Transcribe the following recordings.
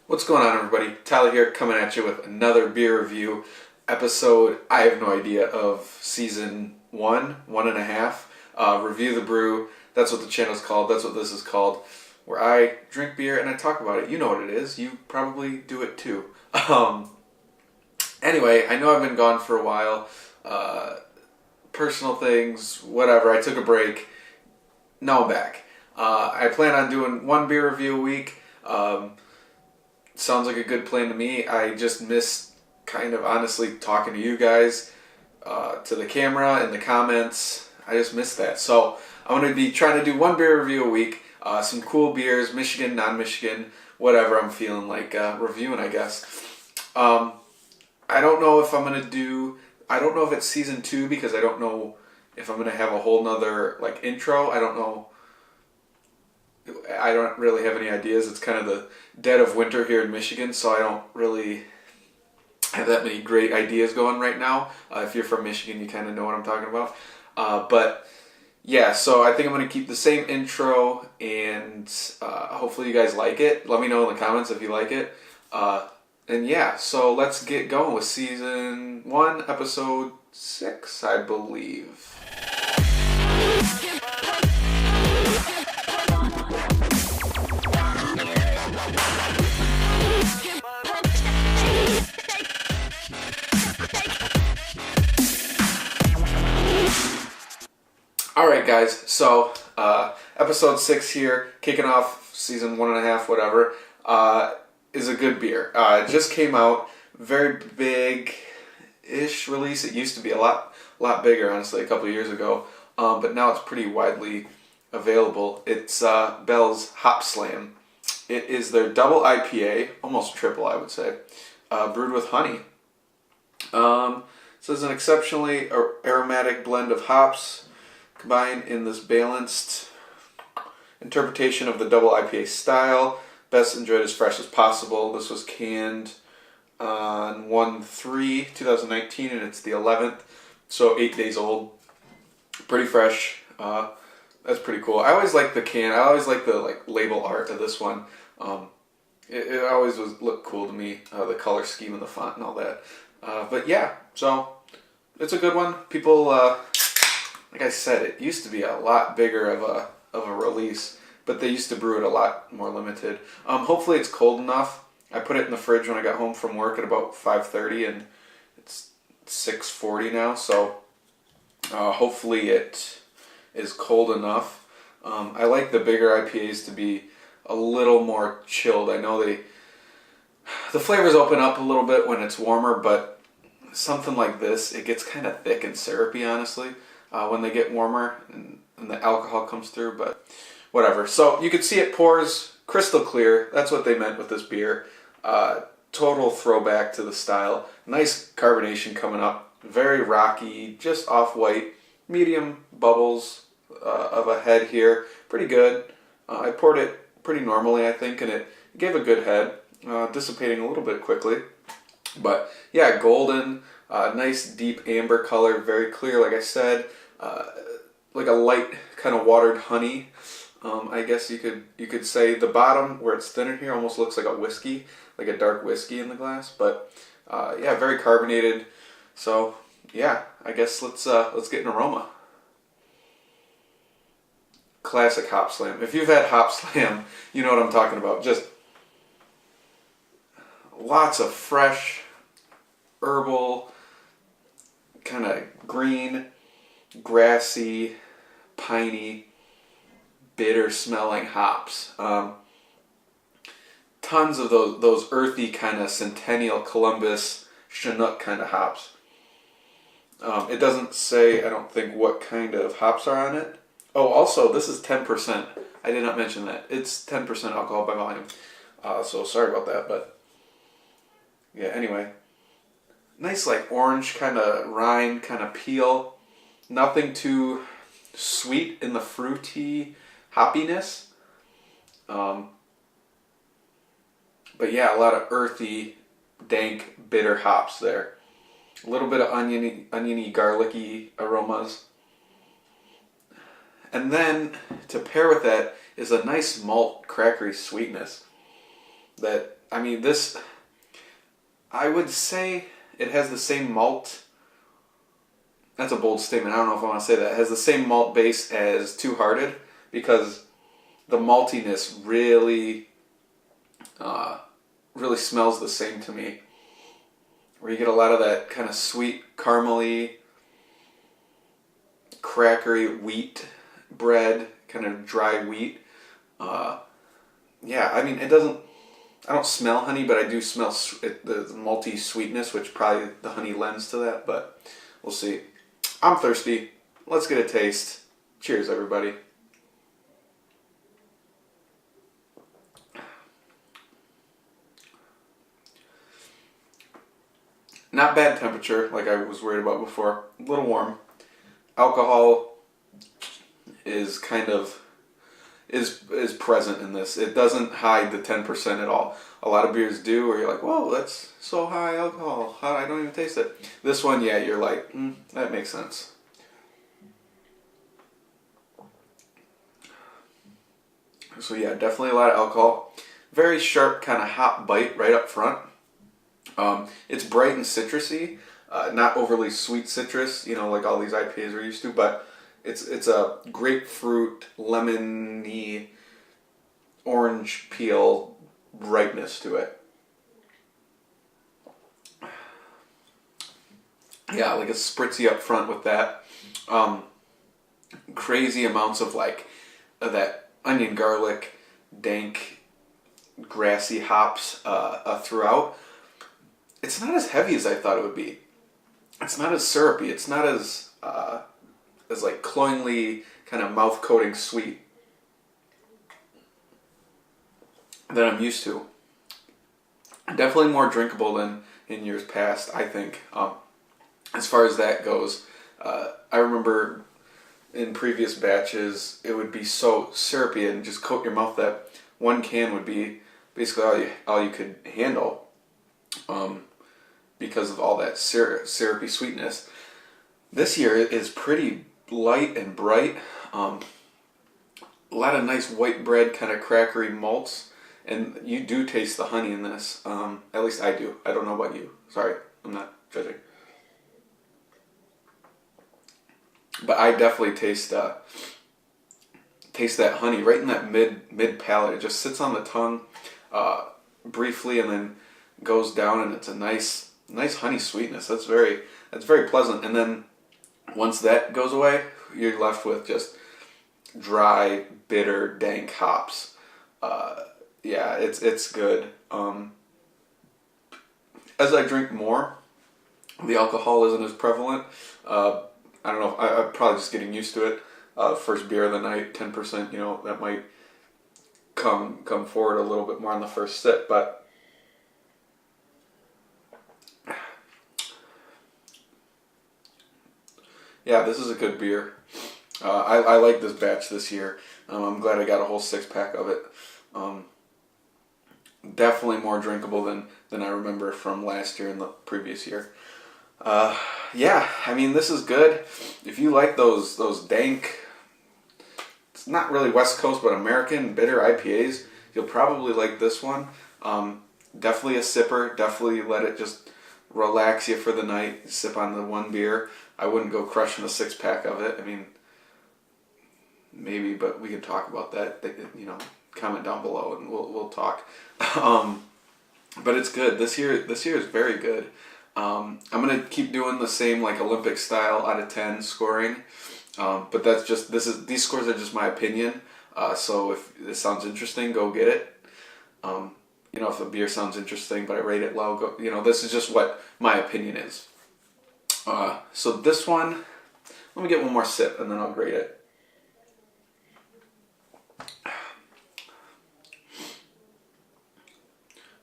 What's going on, everybody? Tyler here, coming at you with another beer review episode. I have no idea of season 1.5. Review the Brew. That's what the channel's called. That's what this is called. Where I drink beer and I talk about it. You know what it is. You probably do it too. Anyway, I know I've been gone for a while. Personal things, whatever. I took a break. Now I'm back. I plan on doing one beer review a week. Sounds like a good plan to me. I just miss kind of honestly talking to you guys, to the camera, in the comments. I just miss that. So I'm going to be trying to do one beer review a week. Some cool beers, Michigan, non-Michigan, whatever I'm feeling like reviewing, I guess. I don't know if I'm going to do... I don't know if it's season 2 because I don't know if I'm going to have a whole nother like intro. I don't know. I don't really have any ideas. It's kind of the dead of winter here in Michigan, so I don't really have that many great ideas going right now. If you're from Michigan, you kind of know what I'm talking about. But yeah, so I think I'm going to keep the same intro, and hopefully you guys like it. Let me know in the comments if you like it. And yeah, so let's get going with season 1, episode 6, I believe. Alright guys, so episode 6 here, kicking off season 1.5, whatever, is a good beer. It just came out, very big-ish release. It used to be a lot bigger, honestly, a couple of years ago, but now it's pretty widely available. It's Bell's Hopslam. It is their double IPA, almost triple I would say, brewed with honey. So it's an exceptionally aromatic blend of hops combined in this balanced interpretation of the double IPA style. Best enjoyed as fresh as possible. This was canned on 1/3/2019, and it's the 11th, so 8 days old. Pretty fresh. That's pretty cool. I always like the can. I always like the label art of this one. It always looked cool to me. The color scheme and the font and all that. But yeah, so it's a good one. People, like I said, it used to be a lot bigger of a release. But they used to brew it a lot more limited. Hopefully it's cold enough. I put it in the fridge when I got home from work at about 5:30, and it's 6:40 now. So hopefully it is cold enough. I like the bigger IPAs to be a little more chilled. I know the flavors open up a little bit when it's warmer, but something like this, it gets kind of thick and syrupy, honestly, when they get warmer and the alcohol comes through, but whatever. So you can see it pours crystal clear. That's what they meant with this beer. Total throwback to the style. Nice carbonation coming up. Very rocky, just off-white. Medium bubbles of a head here. Pretty good. I poured it pretty normally, I think, and it gave a good head. Dissipating a little bit quickly. But yeah, golden. Nice deep amber color. Very clear, like I said. Like a light kind of watered honey. I guess you could say the bottom where it's thinner here almost looks like a whiskey, like a dark whiskey in the glass. But yeah, very carbonated. So yeah, I guess let's get an aroma. Classic Hopslam. If you've had Hopslam, you know what I'm talking about. Just lots of fresh, herbal, kind of green, grassy, piney, bitter smelling hops. Tons of those earthy kind of Centennial, Columbus, Chinook kind of hops. It doesn't say, I don't think, what kind of hops are on it. Oh, also, this is 10%. I did not mention that. It's 10% alcohol by volume. So sorry about that, but yeah, anyway. Nice like orange kind of rind, kind of peel. Nothing too sweet in the fruity hoppiness. But yeah, a lot of earthy, dank, bitter hops there. A little bit of oniony, garlicky aromas. And then to pair with that is a nice malt crackery sweetness that I mean, this, I would say it has the same malt. That's a bold statement. I don't know if I want to say that. It has the same malt base as Two Hearted, because the maltiness really smells the same to me. Where you get a lot of that kind of sweet, caramely, crackery wheat bread, kind of dry wheat. Yeah, I mean, it doesn't, I don't smell honey, but I do smell the malty sweetness, which probably the honey lends to that, but we'll see. I'm thirsty. Let's get a taste. Cheers, everybody. Not bad temperature, like I was worried about before. A little warm. Alcohol is is present in this. It doesn't hide the 10% at all. A lot of beers do, where you're like, whoa, that's so high alcohol. I don't even taste it. This one, yeah, you're like, that makes sense. So yeah, definitely a lot of alcohol. Very sharp kind of hop bite right up front. It's bright and citrusy, not overly sweet citrus, like all these IPAs are used to, but it's a grapefruit, lemony, orange peel brightness to it. Yeah, like it's spritzy up front with that. Crazy amounts of that onion, garlic, dank, grassy hops throughout. It's not as heavy as I thought it would be. It's not as syrupy. It's not as like cloyingly kind of mouth coating sweet that I'm used to. Definitely more drinkable than in years past, I think. As far as that goes, I remember in previous batches it would be so syrupy and just coat your mouth that one can would be basically all you could handle. Because of all that syrupy sweetness. This year is pretty light and bright. A lot of nice white bread, kind of crackery malts, and you do taste the honey in this. At least I do. I don't know about you. Sorry, I'm not judging. But I definitely taste that honey right in that mid palate. It just sits on the tongue briefly and then goes down, and it's a nice honey sweetness. That's very pleasant. And then once that goes away, you're left with just dry, bitter, dank hops. Yeah, it's good. As I drink more, the alcohol isn't as prevalent. I don't know. I'm probably just getting used to it. First beer of the night, 10%. That might come forward a little bit more on the first sip, but. Yeah, this is a good beer. I like this batch this year. I'm glad I got a whole 6-pack of it. Definitely more drinkable than I remember from last year and the previous year. Yeah, I mean, this is good. If you like those dank, it's not really West Coast, but American bitter IPAs, you'll probably like this one. Definitely a sipper. Definitely let it just relax you for the night. Sip on the one beer. I wouldn't go crushing a 6-pack of it. I mean, maybe, but we can talk about that. Comment down below and we'll talk. But it's good. This year is very good. I'm gonna keep doing the same Olympic style out of 10 scoring. But that's just these scores are just my opinion. So if this sounds interesting, go get it. If the beer sounds interesting, but I rate it low, go. This is just what my opinion is. So this one, let me get one more sip and then I'll grade it.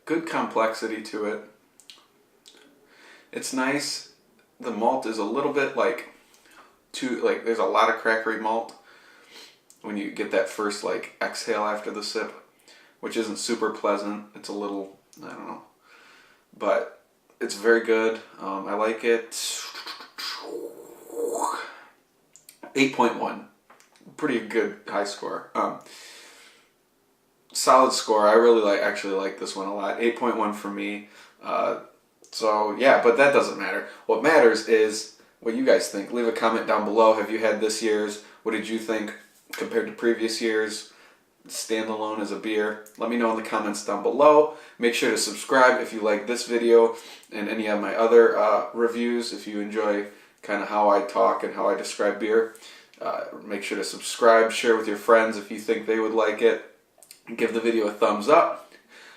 Good complexity to it. It's nice. The malt is a little bit there's a lot of crackery malt when you get that first exhale after the sip, which isn't super pleasant. It's a little, I don't know, but it's very good. I like it. 8.1. Pretty good high score. solid score. I really actually like this one a lot. 8.1 for me. So yeah, but that doesn't matter. What matters is what you guys think. Leave a comment down below. Have you had this year's? What did you think compared to previous years? Standalone as a beer. Let me know in the comments down below. Make sure to subscribe if you like this video and any of my other reviews. If you enjoy kind of how I talk and how I describe beer, make sure to subscribe. Share with your friends if you think they would like it. Give the video a thumbs up.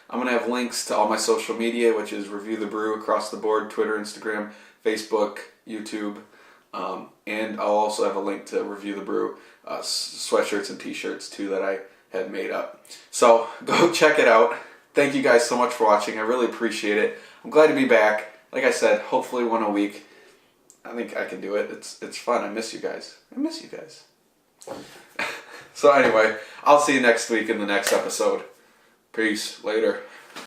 I'm going to have links to all my social media, which is Review the Brew across the board: Twitter, Instagram, Facebook, YouTube. And I'll also have a link to Review the Brew sweatshirts and t-shirts too that I had made up. So go check it out. Thank you guys so much for watching. I really appreciate it. I'm glad to be back. Like I said, hopefully one a week. I think I can do it. It's fun. I miss you guys. So anyway, I'll see you next week in the next episode. Peace. Later.